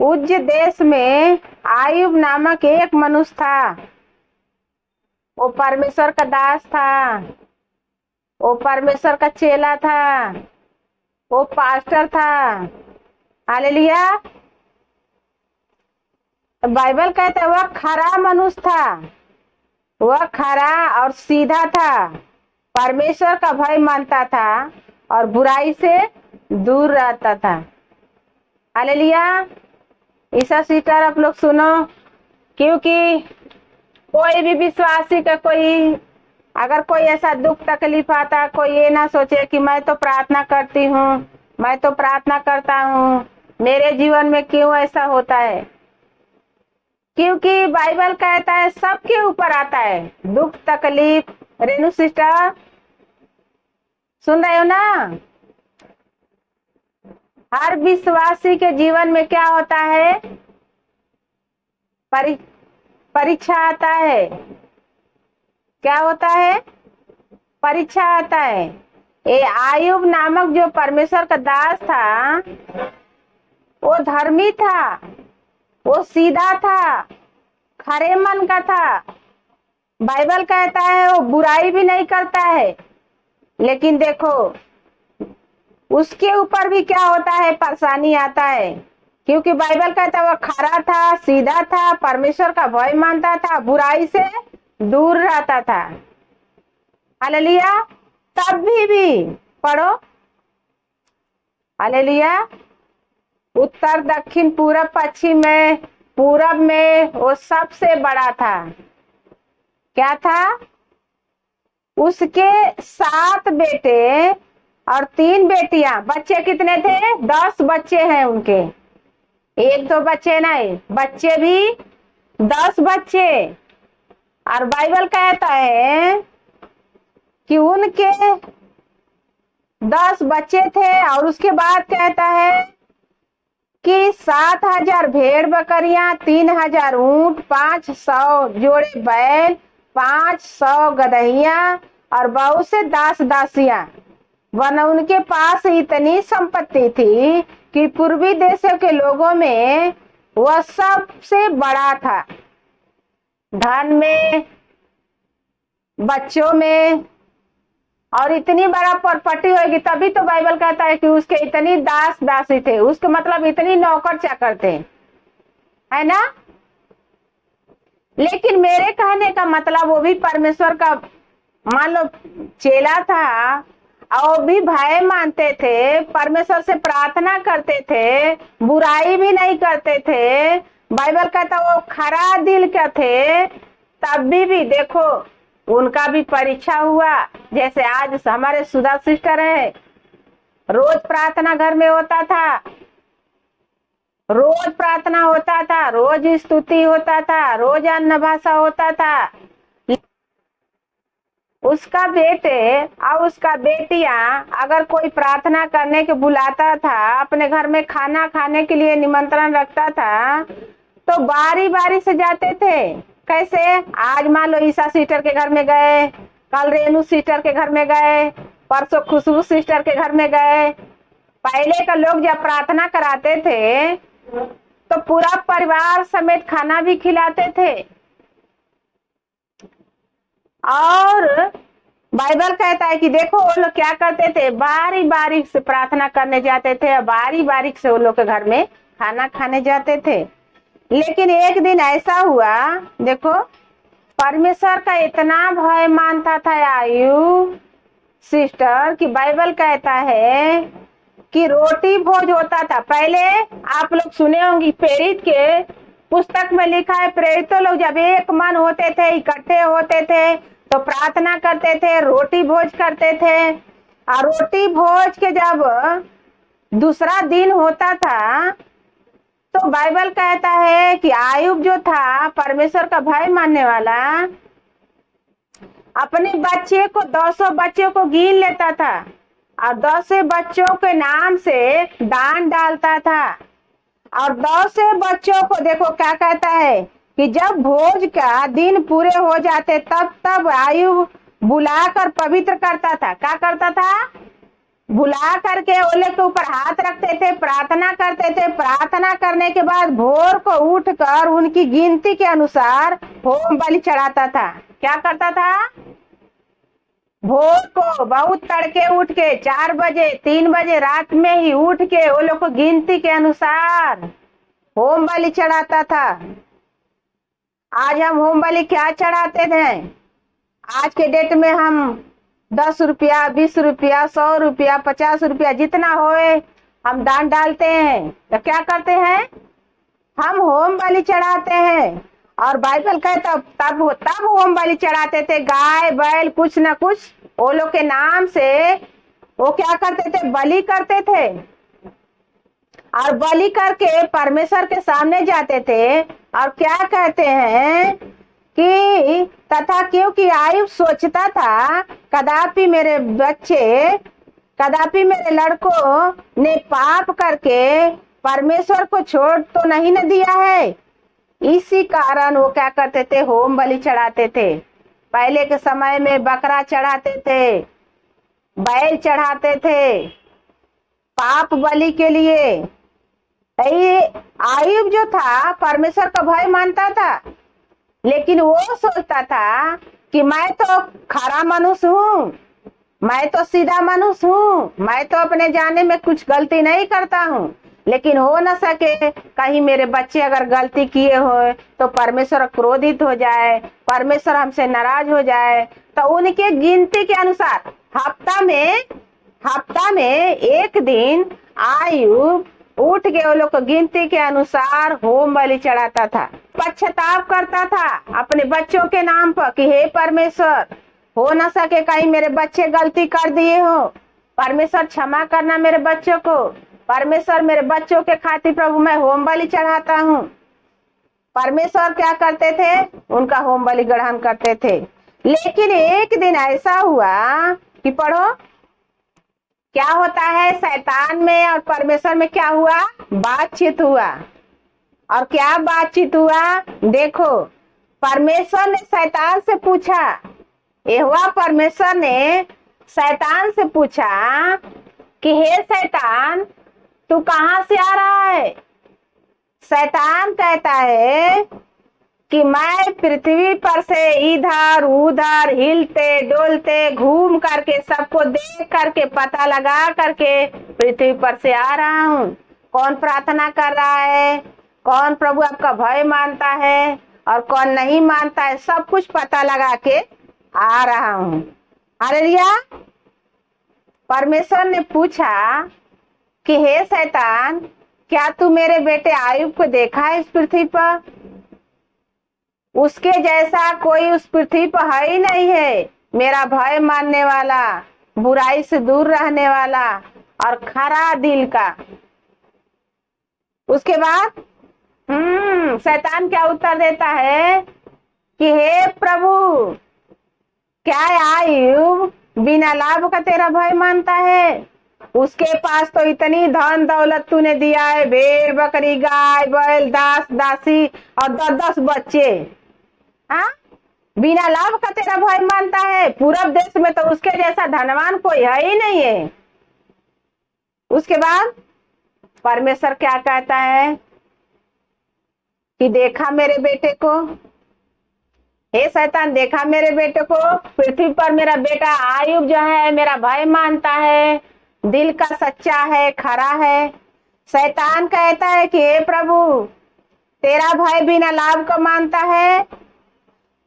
उज्ज देश में आयुब नामक एक मनुष्य था। वो परमेश्वर का दास था, वो परमेश्वर का चेला था, वो पास्टर था। हालेलुया। बाइबल कहता है वह खरा मनुष्य था, वह खरा और सीधा था, परमेश्वर का भय मानता था और बुराई से दूर रहता था। हालेलुया। ईसा सिस्टर आप लोग सुनो, क्योंकि कोई भी विश्वासी का अगर कोई ऐसा दुख तकलीफ आता, कोई ये ना सोचे कि मैं तो प्रार्थना करती हूँ, मैं तो प्रार्थना करता हूँ, मेरे जीवन में क्यों ऐसा होता है। क्योंकि बाइबल कहता है सबके ऊपर आता है दुख तकलीफ। रेणु सिस्टर सुन रहे हो ना? हर विश्वासी के जीवन में क्या होता है? परीक्षा आता है। क्या होता है? परीक्षा आता है। ये आयुब नामक जो परमेश्वर का दास था, वो धर्मी था, वो सीधा था, खरे मन का था। बाइबल कहता है वो बुराई भी नहीं करता है। लेकिन देखो उसके ऊपर भी क्या होता है? परेशानी आता है। क्योंकि बाइबल कहता है वो खरा था, सीधा था, परमेश्वर का भय मानता था, बुराई से दूर रहता था। हालेलुया। तब भी पढ़ो। हालेलुया। उत्तर दक्षिण पूरब पश्चिम में, पूरब में वो सबसे बड़ा था। क्या था? उसके 7 बेटे और 3 बेटियां। बच्चे कितने थे? 10 बच्चे हैं उनके। 1-2 बच्चे नहीं, बच्चे भी 10 बच्चे। और बाइबल कहता है कि उनके 10 बच्चे थे और उसके बाद कहता है कि 7,000 भेड़ बकरियां, 3,000 ऊंट, 500 जोड़े बैल, 500 गदहियां और बहुत से दास दासियां। वरना उनके पास इतनी संपत्ति थी कि पूर्वी देशों के लोगों में वह सबसे बड़ा था। धन में, बच्चों में, और इतनी बड़ा प्रॉपर्टी होगी। तभी तो बाइबल कहता है कि उसके इतनी दास दासी थे, उसके मतलब इतनी नौकर चाकर थे, है ना। लेकिन मेरे कहने का मतलब वो भी परमेश्वर का मान लो चेला था और भी भय मानते थे, परमेश्वर से प्रार्थना करते थे, बुराई भी नहीं करते थे। बाइबल कहता वो खरा दिल के थे। तभी भी देखो उनका भी परीक्षा हुआ। जैसे आज हमारे सुधा सिस्टर है, रोज प्रार्थना घर में होता था, रोज प्रार्थना होता था, रोज स्तुति होता था, रोज अन्न भाषा होता था। उसका बेटे और उसका बेटियां अगर कोई प्रार्थना करने के बुलाता था, अपने घर में खाना खाने के लिए निमंत्रण रखता था, तो बारी बारी से जाते थे। कैसे? आज मान लो ईसा सिस्टर के घर में गए, कल रेणु सिस्टर के घर में गए, परसों खुशबू सिस्टर के घर में गए। पहले का लोग जब प्रार्थना कराते थे तो पूरा परिवार समेत खाना भी खिलाते थे। और बाइबल कहता है कि देखो वो लोग क्या करते थे, बारी बारी से प्रार्थना करने जाते थे, बारी बारी से वो लोग के घर में खाना खाने जाते थे। लेकिन एक दिन ऐसा हुआ, देखो परमेश्वर का इतना भय मानता था आयुब सिस्टर कि बाइबल कहता है कि रोटी भोज होता था। पहले आप लोग सुने होंगे, प्रेरित के पुस्तक में लिखा है, प्रेरितों लोग जब एक मन होते थे, इकट्ठे होते थे, तो प्रार्थना करते थे, रोटी भोज करते थे। और रोटी भोज के जब दूसरा दिन होता था तो बाइबल कहता है कि आयुब जो था परमेश्वर का भय मानने वाला, अपने बच्चे को 200 बच्चों को गिन लेता था और 10 बच्चों के नाम से दान डालता था। और 10 बच्चों को देखो क्या कहता है कि जब भोज का दिन पूरे हो जाते तब आयुब बुलाकर पवित्र करता था। क्या करता था? बुला करके ओले के ऊपर हाथ रखते थे, प्रार्थना करते थे। प्रार्थना करने के बाद भोर को उठकर उनकी गिनती के अनुसार होम बलि चढ़ाता था। क्या करता था? भोर को बहुत तड़के उठ के 4 बजे 3 बजे रात में ही उठ के वो लोग को गिनती के अनुसार होम बलि चढ़ाता था। आज हम होम बलि क्या चढ़ाते थे? आज के डेट में हम 10 रुपया 20 रुपया 100 रुपया 50 रुपया जितना होए हम दान डालते हैं। तो क्या करते हैं? हम होम बलि चढ़ाते हैं। और बाइबल कहता तब होम बलि चढ़ाते थे। गाय बैल कुछ न कुछ वो लोग के नाम से वो क्या करते थे? बलि करते थे। और बलि करके परमेश्वर के सामने जाते थे और क्या कहते हैं कि तथा क्योंकि आयुब सोचता था कदापि मेरे लड़कों ने पाप करके परमेश्वर को छोड़ तो नहीं न दिया है, इसी कारण वो क्या करते थे? होम बलि चढ़ाते थे। पहले के समय में बकरा चढ़ाते थे, बैल चढ़ाते थे पाप बलि के लिए। आयुब जो था परमेश्वर का भय मानता था, लेकिन वो सोचता था कि मैं तो खरा मनुष्य हूँ, मैं तो सीधा मनुष्य हूँ, मैं तो अपने जाने में कुछ गलती नहीं करता हूँ। लेकिन हो न सके कहीं मेरे बच्चे अगर गलती किए हो तो परमेश्वर क्रोधित हो जाए, परमेश्वर हमसे नाराज हो जाए। तो उनके गिनती के अनुसार हफ्ता में एक दिन आयुब उठ के वो लोग को गिनती के अनुसार होम बलि चढ़ाता था। पश्चाताप करता था अपने बच्चों के नाम पर कि हे परमेश्वर, हो न सके कहीं मेरे बच्चे गलती कर दिए हो, परमेश्वर क्षमा करना मेरे बच्चों को। परमेश्वर मेरे बच्चों के खातिर प्रभु मैं होम बलि चढ़ाता हूँ। परमेश्वर क्या करते थे? उनका होम बलि ग्रहण करते थे। लेकिन एक दिन ऐसा हुआ कि पढ़ो क्या होता है, शैतान में और परमेश्वर में क्या हुआ? बातचीत हुआ। और क्या बातचीत हुआ? देखो, परमेश्वर ने शैतान से पूछा, यहोवा परमेश्वर ने शैतान से पूछा कि हे शैतान, तू कहां से आ रहा है? शैतान कहता है कि मैं पृथ्वी पर से इधर उधर हिलते डोलते घूम करके सबको देख करके पता लगा करके पृथ्वी पर से आ रहा हूँ। कौन प्रार्थना कर रहा है, कौन प्रभु आपका भय मानता है और कौन नहीं मानता है, सब कुछ पता लगा के आ रहा हूँ। हालेलुया। परमेश्वर ने पूछा कि हे शैतान, क्या तू मेरे बेटे आयुब को देखा है इस पृथ्वी पर? उसके जैसा कोई उस पृथ्वी पर है ही नहीं है, मेरा भय मानने वाला, बुराई से दूर रहने वाला और खरा दिल का। उसके बाद शैतान क्या उत्तर देता है कि हे प्रभु, क्या आयुब बिना लाभ का तेरा भय मानता है? उसके पास तो इतनी धन दौलत तूने दिया है, भेड़ बकरी गाय बैल दास दासी और 10-10 बच्चे। हाँ, बिना लाभ का तेरा भय मानता है? पूरब देश में तो उसके जैसा धनवान कोई है ही नहीं है। उसके बाद परमेश्वर क्या कहता है कि देखा मेरे बेटे को, हे शैतान, देखा मेरे बेटे को, पृथ्वी पर मेरा बेटा आयुब जो है मेरा भय मानता है, दिल का सच्चा है, खरा है। शैतान कहता है कि हे प्रभु, तेरा भय बिना लाभ का मानता है।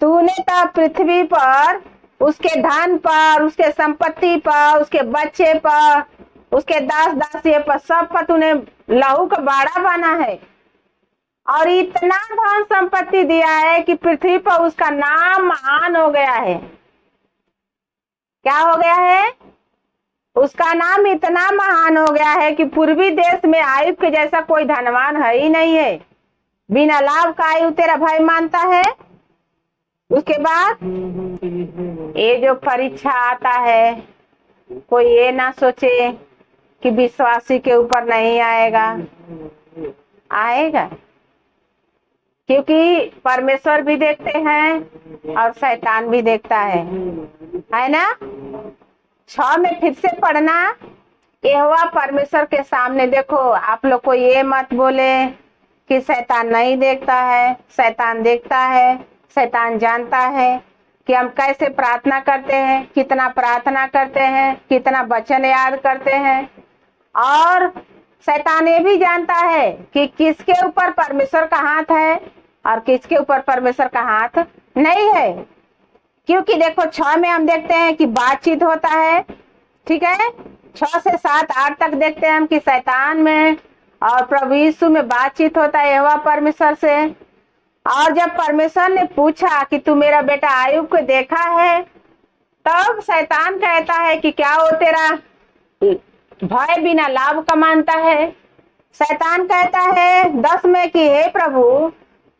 तूने तो पृथ्वी पर उसके धन पर, उसके संपत्ति पर, उसके बच्चे पर, उसके दास दासी पर, सब पर तूने लहू का बाड़ा बना है और इतना धन संपत्ति दिया है कि पृथ्वी पर उसका नाम महान हो गया है। क्या हो गया है? उसका नाम इतना महान हो गया है कि पूर्वी देश में आयुब के जैसा कोई धनवान है ही नहीं है। बिना लाभ का आयुब तेरा भय मानता है। उसके बाद ये जो परीक्षा आता है, कोई ये ना सोचे कि विश्वासी के ऊपर नहीं आएगा, आएगा, क्योंकि परमेश्वर भी देखते हैं और शैतान भी देखता है ना। 6 में फिर से पढ़ना यहोवा परमेश्वर के सामने देखो, आप लोग को ये मत बोले कि शैतान नहीं देखता है। शैतान देखता है, शैतान जानता है कि हम कैसे प्रार्थना करते हैं, कितना प्रार्थना करते हैं, कितना वचन याद करते हैं। और शैतान ये भी जानता है कि किसके ऊपर परमेश्वर का हाथ है और किसके ऊपर परमेश्वर का हाथ नहीं है। क्योंकि देखो 6 में हम देखते हैं कि बातचीत होता है, ठीक है। 6 से 7 8 तक देखते हैं हम कि शैतान में और प्रभु यीशु में बातचीत होता है यहोवा परमेश्वर से। और जब परमेश्वर ने पूछा कि तू मेरा बेटा आयुब को देखा है, तब शैतान कहता है कि क्या वो तेरा भय बिना लाभ का मानता है। शैतान कहता है 10 में कि हे प्रभु,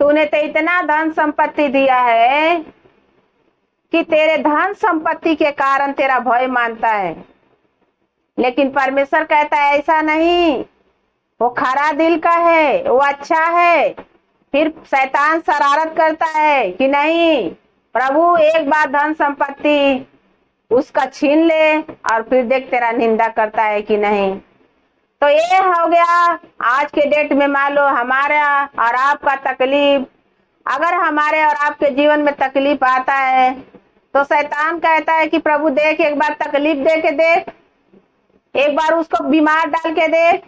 तूने तो इतना धन संपत्ति दिया है कि तेरे धन संपत्ति के कारण तेरा भय मानता है। लेकिन परमेश्वर कहता है ऐसा नहीं, वो खरा दिल का है, वो अच्छा है। फिर शैतान शरारत करता है कि नहीं प्रभु, एक बार धन संपत्ति उसका छीन ले और फिर देख तेरा निंदा करता है कि नहीं। तो ये हो गया आज के डेट में। मान लो हमारा और आपका तकलीफ, अगर हमारे और आपके जीवन में तकलीफ आता है तो शैतान कहता है कि प्रभु देख, एक बार तकलीफ दे के देख, एक बार उसको बीमार डाल के देख,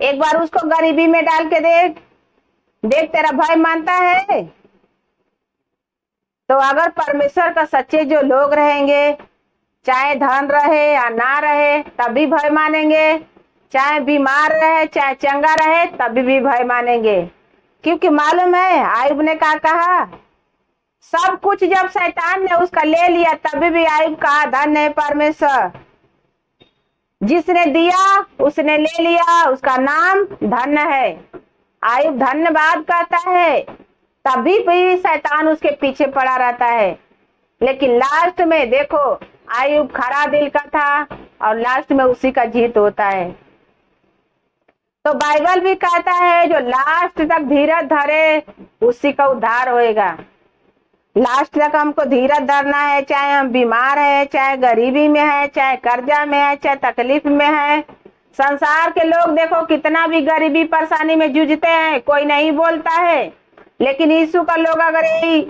एक बार उसको गरीबी में डाल के देख, देख तेरा भय मानता है। तो अगर परमेश्वर का सच्चे जो लोग रहेंगे, चाहे धन रहे या ना रहे तभी भय मानेंगे, चाहे बीमार रहे चाहे चंगा रहे तभी भी भय मानेंगे। क्योंकि मालूम है आयुब ने क्या कहा, सब कुछ जब शैतान ने उसका ले लिया तभी भी आयुब कहा धन्य है परमेश्वर, जिसने दिया उसने ले लिया, उसका नाम धन्य है। आयुब धन्यवाद करता है, तभी भी शैतान उसके पीछे पड़ा रहता है। लेकिन लास्ट में देखो आयुब खरा दिल का था और लास्ट में उसी का जीत होता है। तो बाइबल भी कहता है जो लास्ट तक धीरज धरे उसी का उद्धार होएगा। लास्ट तक हमको धीरज धरना है, चाहे हम बीमार है, चाहे गरीबी में है, चाहे कर्जा में है, चाहे तकलीफ में है। संसार के लोग देखो कितना भी गरीबी परेशानी में जूझते हैं, कोई नहीं बोलता है। लेकिन यीशु का लोग अगर यही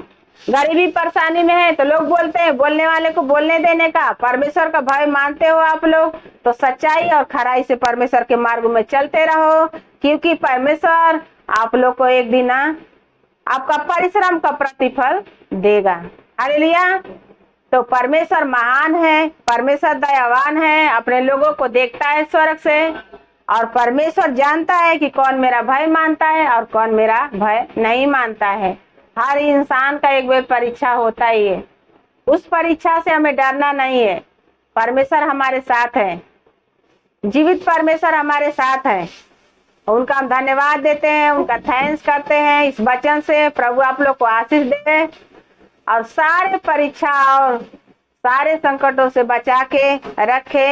गरीबी परेशानी में है तो लोग बोलते हैं। बोलने वाले को बोलने देने का। परमेश्वर का भय मानते हो आप लोग तो सच्चाई और खराई से परमेश्वर के मार्ग में चलते रहो, क्योंकि परमेश्वर आप लोग को एक दिन आपका परिश्रम का प्रतिफल देगा। हालेलुया। तो परमेश्वर महान है, परमेश्वर दयावान है, अपने लोगों को देखता है स्वर्ग से। और परमेश्वर जानता है कि कौन मेरा भय मानता है और कौन मेरा भय नहीं मानता है। हर इंसान का एक बार परीक्षा होता ही है, उस परीक्षा से हमें डरना नहीं है। परमेश्वर हमारे साथ है, जीवित परमेश्वर हमारे साथ है। उनका हम धन्यवाद देते हैं, उनका थैंक्स करते हैं। इस वचन से प्रभु आप लोग को आशीष दे और सारे परीक्षा और सारे संकटों से बचा के रखे।